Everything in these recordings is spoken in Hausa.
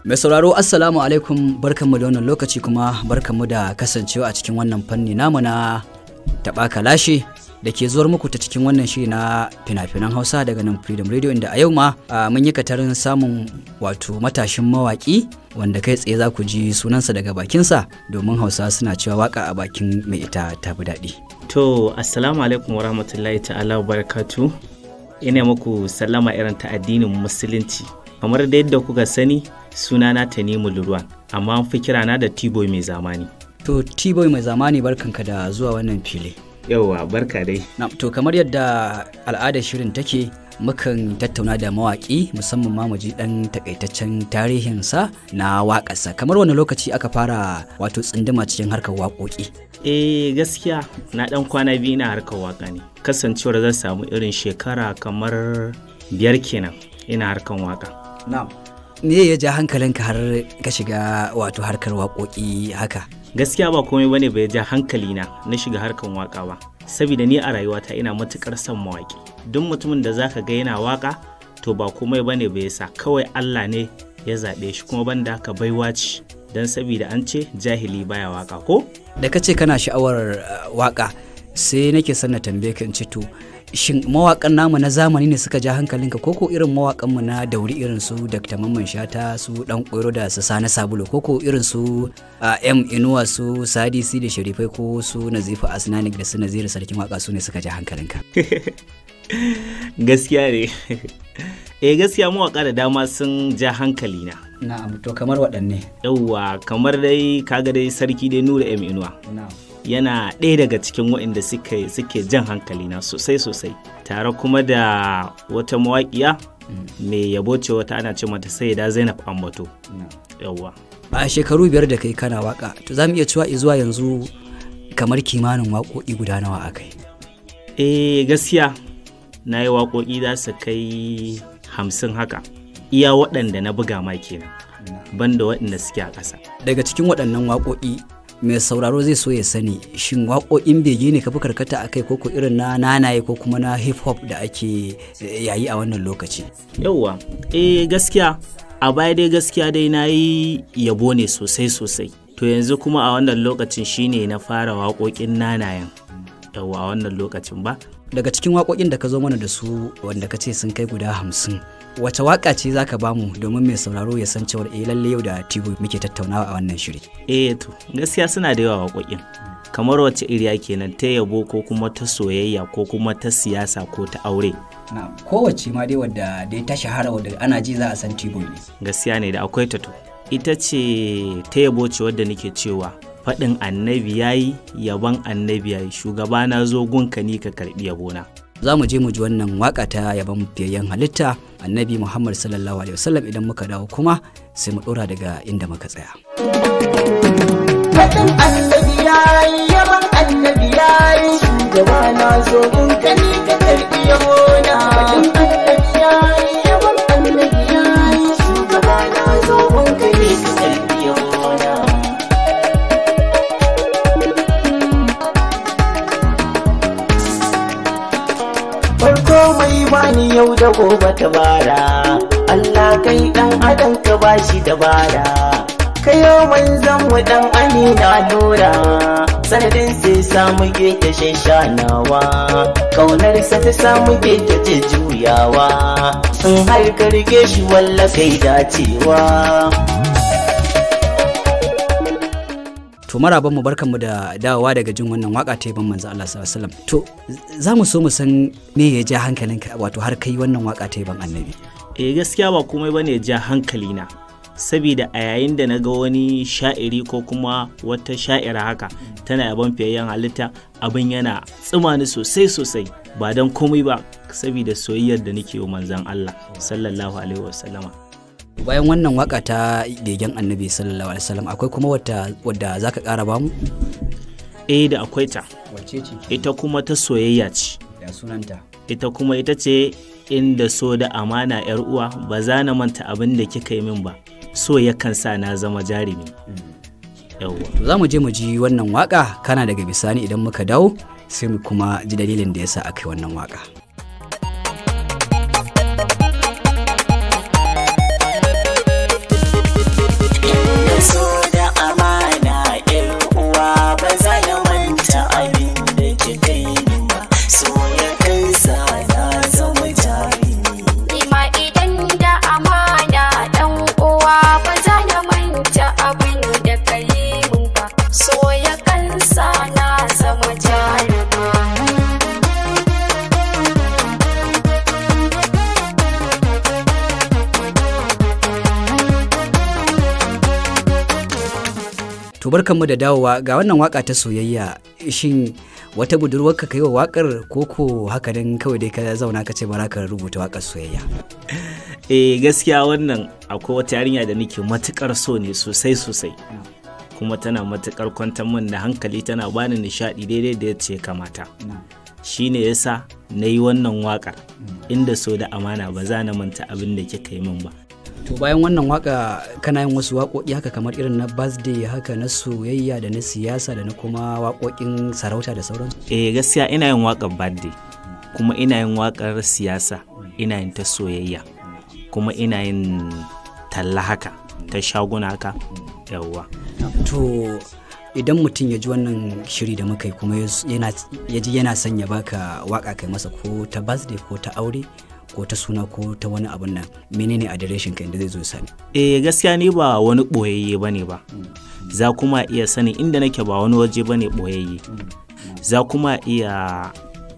Mai sauraro assalamu alaikum, barkanmu da wannan lokaci kuma barkanmu da kasancewa a cikin wannan fanni namu na taɓa kalashe da ke zuwar muku ta cikin wannan shiri na fina-finan Hausa daga nan Freedom Radio, inda a yau ma mun yi katarin samun wato matashin mawaƙi wanda kai tsaye za ku ji sunansa daga bakinsa, domin Hausa suna cewa waka a bakin mai ita ta fi daɗi. To assalamu alaikum wa rahmatullahi ta'ala wa barakatu. Ina muku sallama irin ta addinin musulunci. Kamar da yadda kuka sani, sunana Tanimu Lurwan, amma an fi kirana da T-Boy mai zamani. To T-Boy mai zamani, barkanka da zuwa wannan fili. Yauwa, barka dai. To kamar yadda al'adar shirin take, mukan tattauna da mawaƙi, musamman ma mu ji ɗan takaitaccen tarihinsa na waƙarsa. Kamar wani lokaci aka fara wato tsinduma cikin harkar waƙoƙi? Gaskiya na ɗan kwana biyu na harkar waƙa ne. Kasancewar zan samu irin shekara kamar 5 kenan ina harkar waƙa. Na'am. Me ya ja hankalinka har ka shiga wato harkar waƙoƙi haka? Gaskiya ba komai bane bai ja hankalina na shiga harkar waka ba, saboda ni a rayuwata ina matukar son mawaki. Duk mutumin da zaka ga yana waka to ba komai bane bai sa, kawai Allah ne ya zabe shi, kuma banda haka baiwa ce, dan saboda an ce jahili baya waka ko? Da kace kana sha'awar waka, sai nake son na tambaye ka in ce to shin mawakan namu na zamani ne suka ja hankalinka, koko irin mawakan mu na dauri irin su Dr. Mamman Shata, su Dan Koiro da su Sani Sabulo, koko irin su Inuwa, su SADI da Sharifai, ko su Nazifa Asnanik da su Naziru Sarkin waka, su ne suka ja hankalinka? Gaskiya ne. Gaskiya mawaka da dama sun ja hankalina. Na'am, to kamar waɗanne? Yawwa, kamar dai kaga dai Sarki dai Nura Inuwa. Na'am. Yana ɗaya daga cikin waɗanda suke jan hankalina sosai, tare kuma da wata mawaƙiya mai yabo ce, wata ana ce mata Sayyida Zainab Ambato. Yawwa. A shekaru 5 da kai kana waka, to za mu iya cewa zuwa yanzu kamar kimanin waƙoƙi guda nawa akai? Gaskiya na yi waƙoƙi za su kai 50 haka, iya waɗanda na buga ma kenan, banda waɗanda suke a ƙasa. Daga cikin waɗannan waƙoƙi, mai sauraro zai so ya sani, shin waƙoƙin bege ne ka fi karkata a kai, koko irin na nanaye ko kuma na hip hop da ake yayi a wannan lokaci? Yauwa, gaskiya a baya dai gaskiya dai na yi yabo ne sosai, to yanzu kuma a wannan lokacin shine na fara waƙoƙin nanayen. Yauwa, a wannan lokacin ba. Daga cikin waƙoƙin da ka zo mana da su wanda ka ce sun kai guda 50, wace waka ce zaka bamu domin mai sauraro ya san cewa lalle yau da T-Boy muke tattaunawa a wannan shiri? To gaskiya suna da yawa waƙoƙin, kamar wace iriya kenan, ta yabo ko kuma ta soyayya ko kuma ta siyasa ko ta aure? Na'am, kowace ma dai wadda dai ta shahara wadda ana ji za a san T-Boy ne. Gaskiya ne da akwai ta. To ita ce ta yabo ce wadda nake cewa faɗin annabi yayi, yaban annabi yayi, shugaba na zo gunka ni ka karɓi yabona. Za mu je mu ji wannan waka ta yaban fiyayyen halitta annabi Muhammad sallallahu alaihi wasallam. Idan muka dawo kuma sai mu dora daga inda muka tsaya. Faɗin annabi yayi, yaban annabi yayi, shugaba na zo gunka ni ka karɓi yabona. Faɗin annabi yayi, yaban annabi yayi, shugaba na zo gunka ni ka karɓi yabona. Farko mai bani yau da gobe tabara, Allah kai dan adam ka bashi dabara, kayo manzan mu dan amina lura, sanadin sai samu ke ta shashanawa, kaunar sa ta samu ke ta juyawa, in har ka rike shi walla kai dacewa. To maraban mu, barkanmu da dawowa daga jin wannan waka ta yaban manzo Allah sallallahu alaihi wasallam. To za mu so mu san me ya ja hankalinka wato har kai wannan waka ta yaban annabi? Gaskiya ba komai bane ya ja hankalina, saboda a yayin da naga wani sha'iri ko kuma wata sha'ira haka tana yaban fiyayyen halitta, abin yana tsumani sosai, ba dan komai ba saboda soyayyar da nake wa manzon Allah sallallahu alaihi wasallama. Bayan wannan waka ta begen annabi sallallahu alaihi wasallam, akwai kuma wadda zaka ƙara bamu? Da akwai ta. Wacce ce? Ita kuma ta soyayya ce. Ya sunanta? Ita kuma ita ce inda so da amana yar uwa, ba za na manta abin da kika yi min ba, so yakan sa na zama jarumi. Yawwa. Za mu je mu ji wannan waka, kana daga bisani idan muka dawo sai mu kuma ji dalilin da yasa aka yi wannan waka. To barkanmu da dawowa ga wannan waka ta soyayya, shin wata budurwarka kai wa wakar koko haka dan kawai dai ka zauna ka ce bara ka rubuta wakar soyayya? Gaskiya wannan akwai wata yarinya da nake matukar so ne sosai kuma tana matukar kwantar min da hankali, tana bani nishadi daidai da yace kamata. Shine yasa nayi wannan wakar inda so da amana ba za na manta abin da kika yi min ba. To bayan wannan waka kana yin wasu waƙoƙi haka kamar irin na birthday haka na soyayya da na siyasa da na kuma waƙoƙin sarauta da sauransu? Gaskiya ina yin waƙar birthday kuma ina yin waƙar siyasa, ina yin ta soyayya kuma ina yin talla haka ta shaguna haka yawwa. To idan mutum ya ji wannan shiri da muka yi kuma ya ji yana son ya baka waka kai masa ko ta birthday ko ta aure ko ta suna ko ta wani abun nan, menene adireshin ka inda zai zo sani? Gaskiya ni ba wani boyayye bane ba. Za kuma iya sani inda nake ba wani waje bane boyayye. Za kuma iya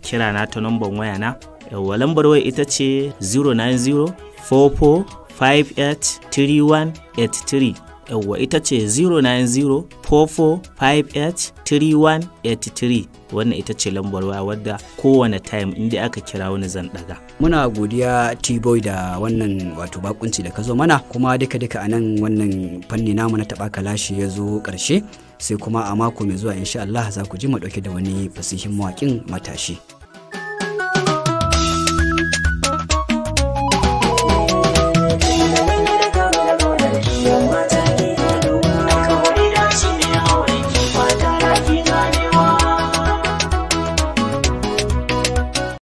kira na ta number waya na. Yawwa lambar waya ita ce 09044583183. Yawwa ita ce 09044583183. Wannan ita ce lambar waya wadda kowane time inda aka kira wani zan daga. Muna godiya T-Boy da wannan wato bakunci da ka zo mana, kuma duka a nan wannan fanni namu na taɓa kalashi ya zo ƙarshe, sai kuma a mako mai zuwa insha Allah za ku ji mu ɗauke da wani fasihin mawaƙin matashi.